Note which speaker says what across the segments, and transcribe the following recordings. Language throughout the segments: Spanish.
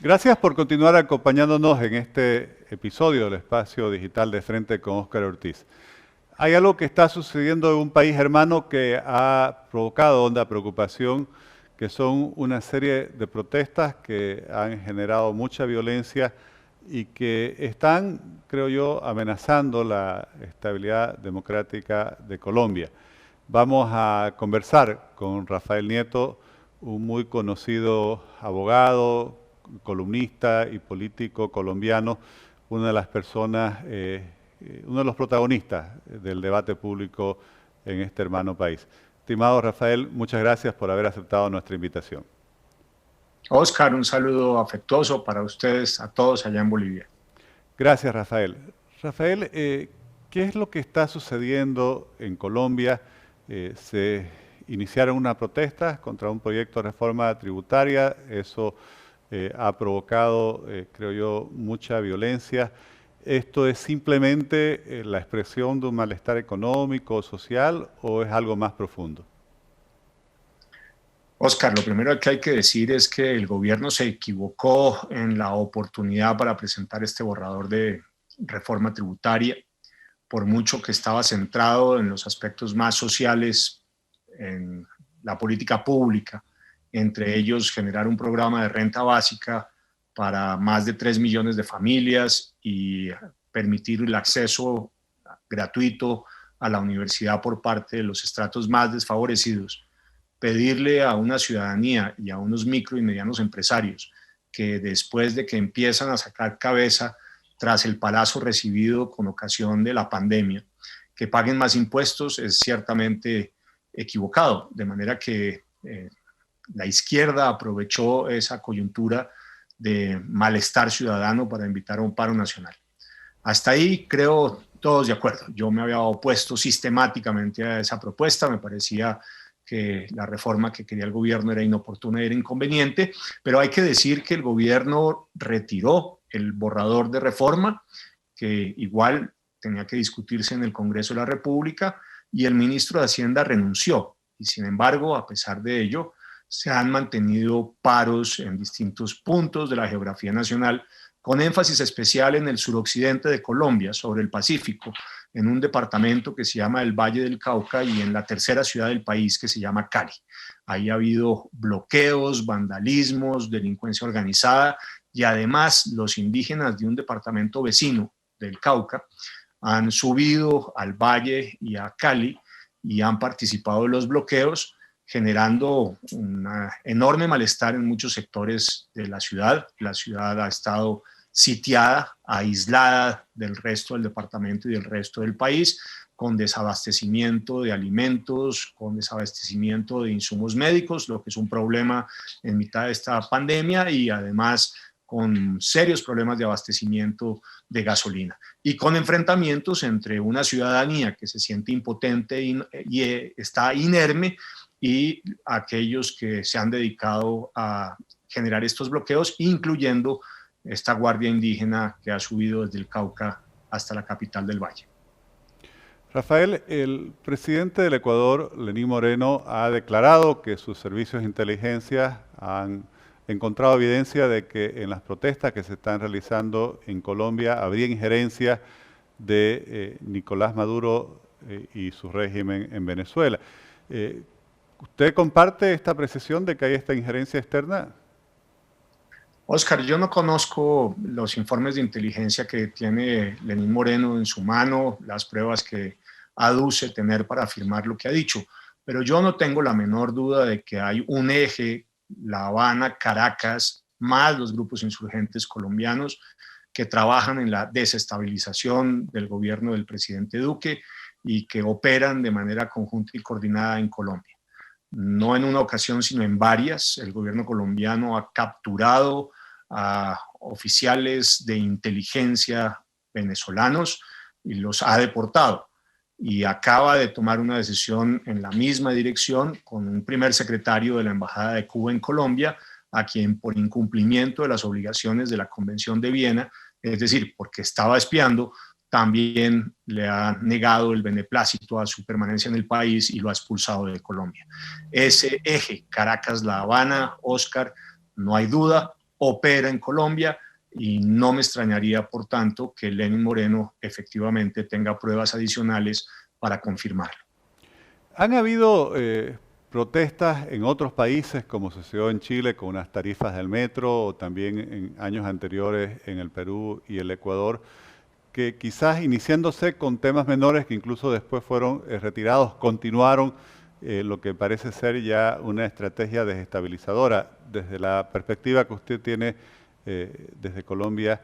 Speaker 1: Gracias por continuar acompañándonos en este episodio del Espacio Digital de Frente con Óscar Ortiz. Hay algo que está sucediendo en un país hermano que ha provocado honda preocupación, que son una serie de protestas que han generado mucha violencia y que están, creo yo, amenazando la estabilidad democrática de Colombia. Vamos a conversar con Rafael Nieto, un muy conocido abogado, columnista y político colombiano, una de las personas, uno de los protagonistas del debate público en este hermano país. Estimado Rafael, muchas gracias por haber aceptado nuestra invitación.
Speaker 2: Oscar, un saludo afectuoso para ustedes, a todos allá en Bolivia.
Speaker 1: Gracias, Rafael. Rafael, ¿qué es lo que está sucediendo en Colombia? Se iniciaron unas protestas contra un proyecto de reforma tributaria. Eso ha provocado, creo yo, mucha violencia. ¿Esto es simplemente la expresión de un malestar económico o social o es algo más profundo?
Speaker 2: Oscar, lo primero que hay que decir es que el gobierno se equivocó en la oportunidad para presentar este borrador de reforma tributaria, por mucho que estaba centrado en los aspectos más sociales, en la política pública, entre ellos generar un programa de renta básica para más de 3 millones de familias y permitir el acceso gratuito a la universidad por parte de los estratos más desfavorecidos. Pedirle a una ciudadanía y a unos micro y medianos empresarios que después de que empiezan a sacar cabeza tras el palazo recibido con ocasión de la pandemia, que paguen más impuestos es ciertamente equivocado, de manera que la izquierda aprovechó esa coyuntura de malestar ciudadano para invitar a un paro nacional. Hasta ahí creo todos de acuerdo. Yo me había opuesto sistemáticamente a esa propuesta, me parecía que la reforma que quería el gobierno era inoportuna y era inconveniente, pero hay que decir que el gobierno retiró el borrador de reforma, que igual tenía que discutirse en el Congreso de la República, y el ministro de Hacienda renunció. Y sin embargo, a pesar de ello, se han mantenido paros en distintos puntos de la geografía nacional, con énfasis especial en el suroccidente de Colombia, sobre el Pacífico, en un departamento que se llama el Valle del Cauca y en la tercera ciudad del país que se llama Cali. Ahí ha habido bloqueos, vandalismos, delincuencia organizada y además los indígenas de un departamento vecino del Cauca han subido al Valle y a Cali y han participado en los bloqueos, generando un enorme malestar en muchos sectores de la ciudad. La ciudad ha estado sitiada, aislada del resto del departamento y del resto del país, con desabastecimiento de alimentos, con desabastecimiento de insumos médicos, lo que es un problema en mitad de esta pandemia, y además con serios problemas de abastecimiento de gasolina y con enfrentamientos entre una ciudadanía que se siente impotente y está inerme y aquellos que se han dedicado a generar estos bloqueos, incluyendo esta guardia indígena que ha subido desde el Cauca hasta la capital del Valle.
Speaker 1: Rafael, el presidente del Ecuador, Lenín Moreno, ha declarado que sus servicios de inteligencia han encontrado evidencia de que en las protestas que se están realizando en Colombia habría injerencia de Nicolás Maduro y su régimen en Venezuela. ¿Usted comparte esta apreciación de que hay esta injerencia externa?
Speaker 2: Oscar, yo no conozco los informes de inteligencia que tiene Lenín Moreno en su mano, las pruebas que aduce tener para afirmar lo que ha dicho, pero yo no tengo la menor duda de que hay un eje, La Habana, Caracas, más los grupos insurgentes colombianos que trabajan en la desestabilización del gobierno del presidente Duque y que operan de manera conjunta y coordinada en Colombia. No en una ocasión, sino en varias. El gobierno colombiano ha capturado a oficiales de inteligencia venezolanos y los ha deportado. Y acaba de tomar una decisión en la misma dirección con un primer secretario de la Embajada de Cuba en Colombia, a quien por incumplimiento de las obligaciones de la Convención de Viena, es decir, porque estaba espiando, también le ha negado el beneplácito a su permanencia en el país y lo ha expulsado de Colombia. Ese eje, Caracas-La Habana, Oscar, no hay duda, opera en Colombia y no me extrañaría, por tanto, que Lenin Moreno efectivamente tenga pruebas adicionales para confirmarlo.
Speaker 1: ¿Han habido protestas en otros países, como sucedió en Chile con unas tarifas del metro, o también en años anteriores en el Perú y el Ecuador, que quizás iniciándose con temas menores que incluso después fueron retirados, continuaron lo que parece ser ya una estrategia desestabilizadora? Desde la perspectiva que usted tiene desde Colombia,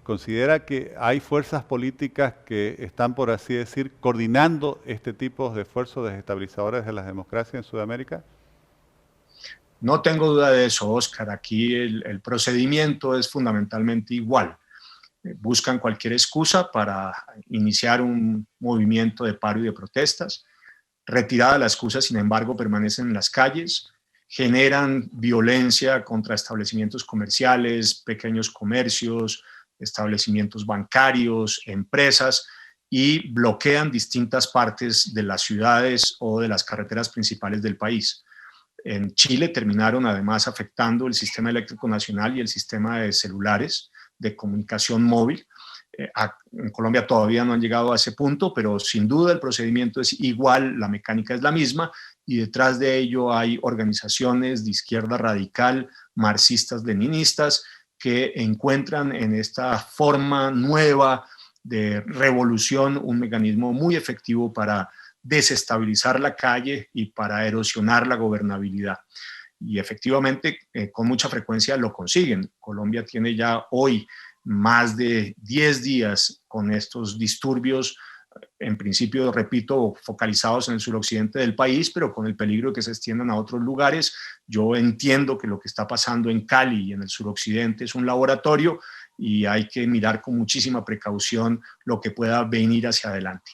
Speaker 1: ¿considera que hay fuerzas políticas que están, por así decir, coordinando este tipo de esfuerzos desestabilizadores de las democracias en Sudamérica?
Speaker 2: No tengo duda de eso, Oscar. Aquí el procedimiento es fundamentalmente igual. Buscan cualquier excusa para iniciar un movimiento de paro y de protestas. Retirada la excusa, sin embargo, permanecen en las calles, generan violencia contra establecimientos comerciales, pequeños comercios, establecimientos bancarios, empresas, y bloquean distintas partes de las ciudades o de las carreteras principales del país. En Chile terminaron además afectando el sistema eléctrico nacional y el sistema de celulares de comunicación móvil. En Colombia todavía no han llegado a ese punto, pero sin duda el procedimiento es igual, la mecánica es la misma, y detrás de ello hay organizaciones de izquierda radical, marxistas, leninistas, que encuentran en esta forma nueva de revolución un mecanismo muy efectivo para desestabilizar la calle y para erosionar la gobernabilidad. Y efectivamente, con mucha frecuencia lo consiguen. Colombia tiene ya hoy más de 10 días con estos disturbios, en principio, repito, focalizados en el suroccidente del país, pero con el peligro de que se extiendan a otros lugares. Yo entiendo que lo que está pasando en Cali y en el suroccidente es un laboratorio y hay que mirar con muchísima precaución lo que pueda venir hacia adelante.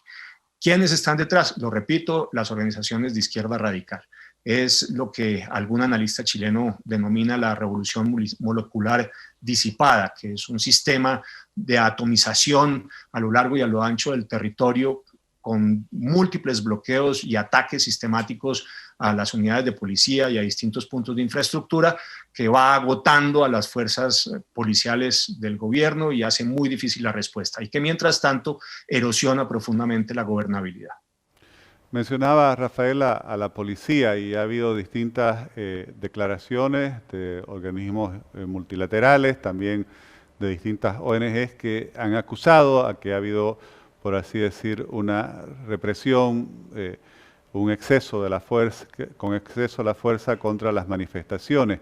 Speaker 2: ¿Quiénes están detrás? Lo repito, las organizaciones de izquierda radical. Es lo que algún analista chileno denomina la revolución molecular disipada, que es un sistema de atomización a lo largo y a lo ancho del territorio con múltiples bloqueos y ataques sistemáticos a las unidades de policía y a distintos puntos de infraestructura, que va agotando a las fuerzas policiales del gobierno y hace muy difícil la respuesta, y que mientras tanto erosiona profundamente la gobernabilidad.
Speaker 1: Mencionaba, Rafael, a la policía, y ha habido distintas declaraciones de organismos multilaterales, también de distintas ONGs que han acusado a que ha habido, por así decir, una represión, un exceso de la fuerza, con exceso de la fuerza contra las manifestaciones.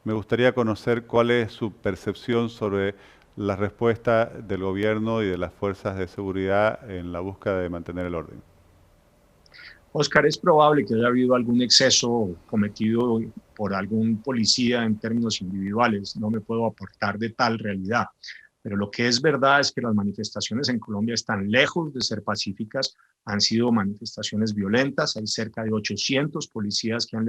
Speaker 1: Me gustaría conocer cuál es su percepción sobre la respuesta del gobierno y de las fuerzas de seguridad en la búsqueda de mantener el orden.
Speaker 2: Oscar, es probable que haya habido algún exceso cometido por algún policía en términos individuales. No me puedo aportar de tal realidad. Pero lo que es verdad es que las manifestaciones en Colombia están lejos de ser pacíficas, han sido manifestaciones violentas, hay cerca de 800 policías que han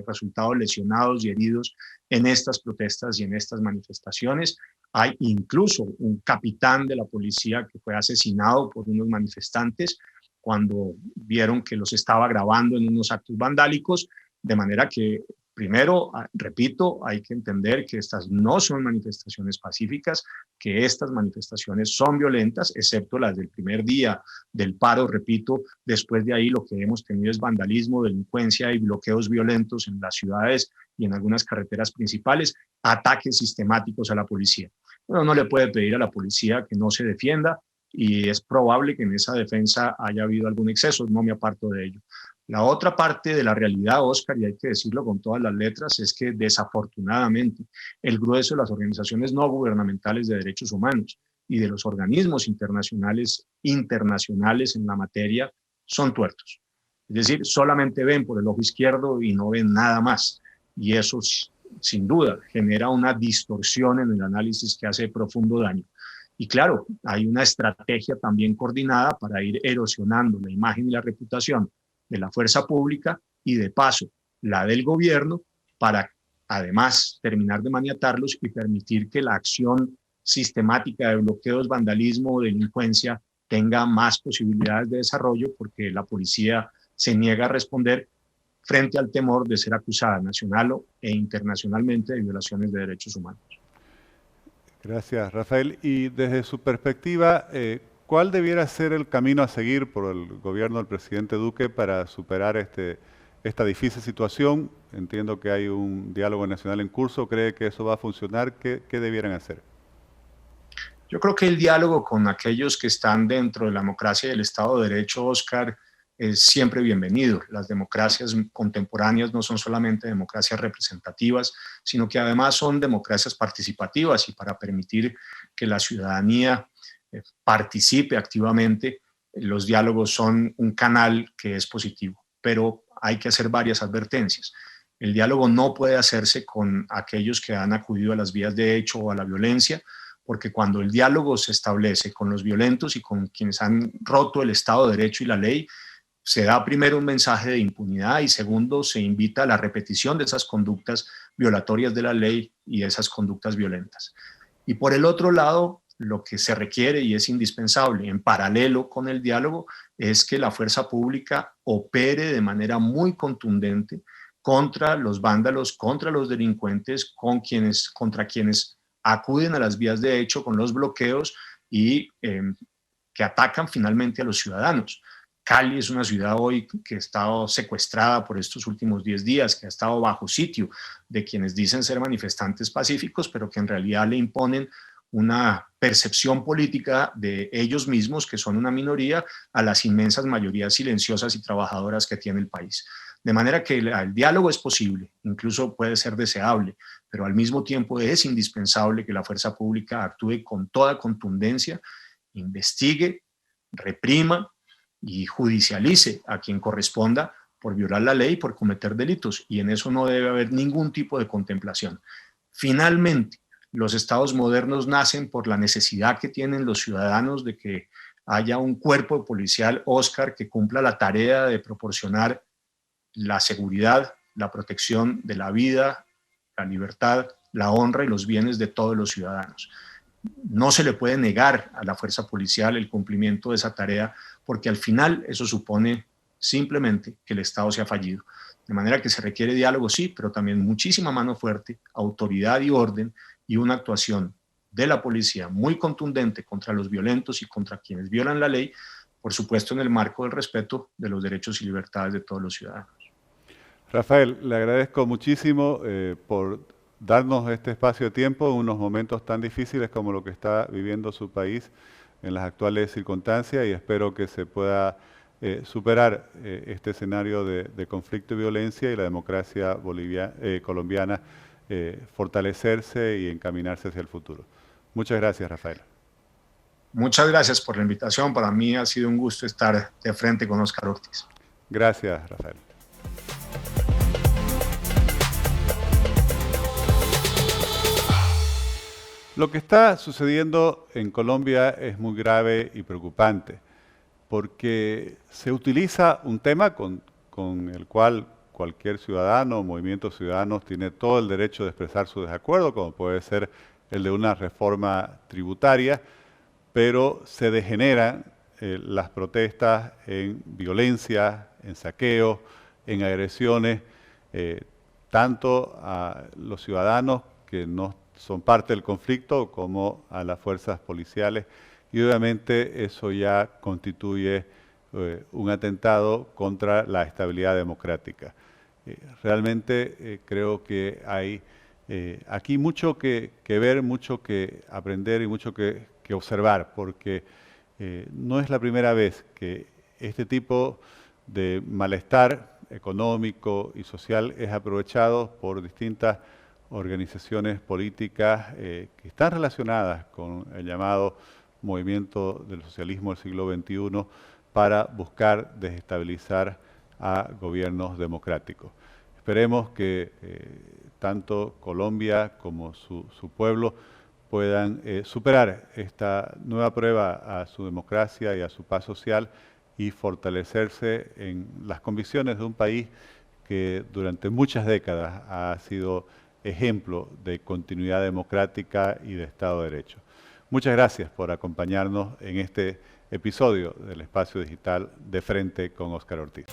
Speaker 2: resultado lesionados y heridos en estas protestas y en estas manifestaciones. Hay incluso un capitán de la policía que fue asesinado por unos manifestantes cuando vieron que los estaba grabando en unos actos vandálicos, de manera que, primero, repito, hay que entender que estas no son manifestaciones pacíficas, que estas manifestaciones son violentas, excepto las del primer día del paro, repito. Después de ahí lo que hemos tenido es vandalismo, delincuencia y bloqueos violentos en las ciudades y en algunas carreteras principales, ataques sistemáticos a la policía. Uno no le puede pedir a la policía que no se defienda, y es probable que en esa defensa haya habido algún exceso, no me aparto de ello. La otra parte de la realidad, Oscar, y hay que decirlo con todas las letras, es que desafortunadamente el grueso de las organizaciones no gubernamentales de derechos humanos y de los organismos internacionales en la materia son tuertos. Es decir, solamente ven por el ojo izquierdo y no ven nada más. Y eso, sin duda, genera una distorsión en el análisis que hace profundo daño. Y claro, hay una estrategia también coordinada para ir erosionando la imagen y la reputación de la fuerza pública y, de paso, la del gobierno, para además terminar de maniatarlos y permitir que la acción sistemática de bloqueos, vandalismo o delincuencia tenga más posibilidades de desarrollo, porque la policía se niega a responder frente al temor de ser acusada nacional e internacionalmente de violaciones de derechos humanos.
Speaker 1: Gracias, Rafael. Y desde su perspectiva, ¿cuál debiera ser el camino a seguir por el gobierno del presidente Duque para superar esta difícil situación? Entiendo que hay un diálogo nacional en curso. ¿Cree que eso va a funcionar? ¿Qué debieran hacer?
Speaker 2: Yo creo que el diálogo con aquellos que están dentro de la democracia y el Estado de Derecho, Oscar, es siempre bienvenido. Las democracias contemporáneas no son solamente democracias representativas, sino que además son democracias participativas, y para permitir que la ciudadanía participe activamente, los diálogos son un canal que es positivo, pero hay que hacer varias advertencias. El diálogo no puede hacerse con aquellos que han acudido a las vías de hecho o a la violencia, porque cuando el diálogo se establece con los violentos y con quienes han roto el Estado de Derecho y la ley, se da primero un mensaje de impunidad y segundo se invita a la repetición de esas conductas violatorias de la ley y esas conductas violentas. Y por el otro lado, lo que se requiere y es indispensable en paralelo con el diálogo es que la fuerza pública opere de manera muy contundente contra los vándalos, contra los delincuentes, contra quienes acuden a las vías de hecho con los bloqueos y que atacan finalmente a los ciudadanos. Cali es una ciudad hoy que ha estado secuestrada por estos últimos 10 días, que ha estado bajo sitio de quienes dicen ser manifestantes pacíficos, pero que en realidad le imponen una percepción política de ellos mismos, que son una minoría, a las inmensas mayorías silenciosas y trabajadoras que tiene el país. De manera que el diálogo es posible, incluso puede ser deseable, pero al mismo tiempo es indispensable que la fuerza pública actúe con toda contundencia, investigue, reprima y judicialice a quien corresponda por violar la ley, por cometer delitos, y en eso no debe haber ningún tipo de contemplación. Finalmente, los estados modernos nacen por la necesidad que tienen los ciudadanos de que haya un cuerpo policial, Oscar, que cumpla la tarea de proporcionar la seguridad, la protección de la vida, la libertad, la honra y los bienes de todos los ciudadanos. No se le puede negar a la fuerza policial el cumplimiento de esa tarea, porque al final eso supone simplemente que el Estado se ha fallido. De manera que se requiere diálogo, sí, pero también muchísima mano fuerte, autoridad y orden, y una actuación de la policía muy contundente contra los violentos y contra quienes violan la ley, por supuesto en el marco del respeto de los derechos y libertades de todos los ciudadanos.
Speaker 1: Rafael, le agradezco muchísimo por darnos este espacio de tiempo en unos momentos tan difíciles como lo que está viviendo su país en las actuales circunstancias, y espero que se pueda superar este escenario de conflicto y violencia, y la democracia colombiana fortalecerse y encaminarse hacia el futuro. Muchas gracias, Rafael.
Speaker 2: Muchas gracias por la invitación. Para mí ha sido un gusto estar de frente con Óscar Ortiz.
Speaker 1: Gracias, Rafael. Lo que está sucediendo en Colombia es muy grave y preocupante, porque se utiliza un tema con el cual cualquier ciudadano o movimientos ciudadanos tiene todo el derecho de expresar su desacuerdo, como puede ser el de una reforma tributaria, pero se degeneran las protestas en violencia, en saqueos, en agresiones, tanto a los ciudadanos que no son parte del conflicto como a las fuerzas policiales, y obviamente eso ya constituye un atentado contra la estabilidad democrática. Realmente creo que hay aquí mucho que ver, mucho que aprender y mucho que observar, porque no es la primera vez que este tipo de malestar económico y social es aprovechado por distintas organizaciones políticas que están relacionadas con el llamado movimiento del socialismo del siglo XXI para buscar desestabilizar a gobiernos democráticos. Esperemos que tanto Colombia como su pueblo puedan superar esta nueva prueba a su democracia y a su paz social, y fortalecerse en las convicciones de un país que durante muchas décadas ha sido ejemplo de continuidad democrática y de Estado de Derecho. Muchas gracias por acompañarnos en este episodio del Espacio Digital de Frente con Óscar Ortiz.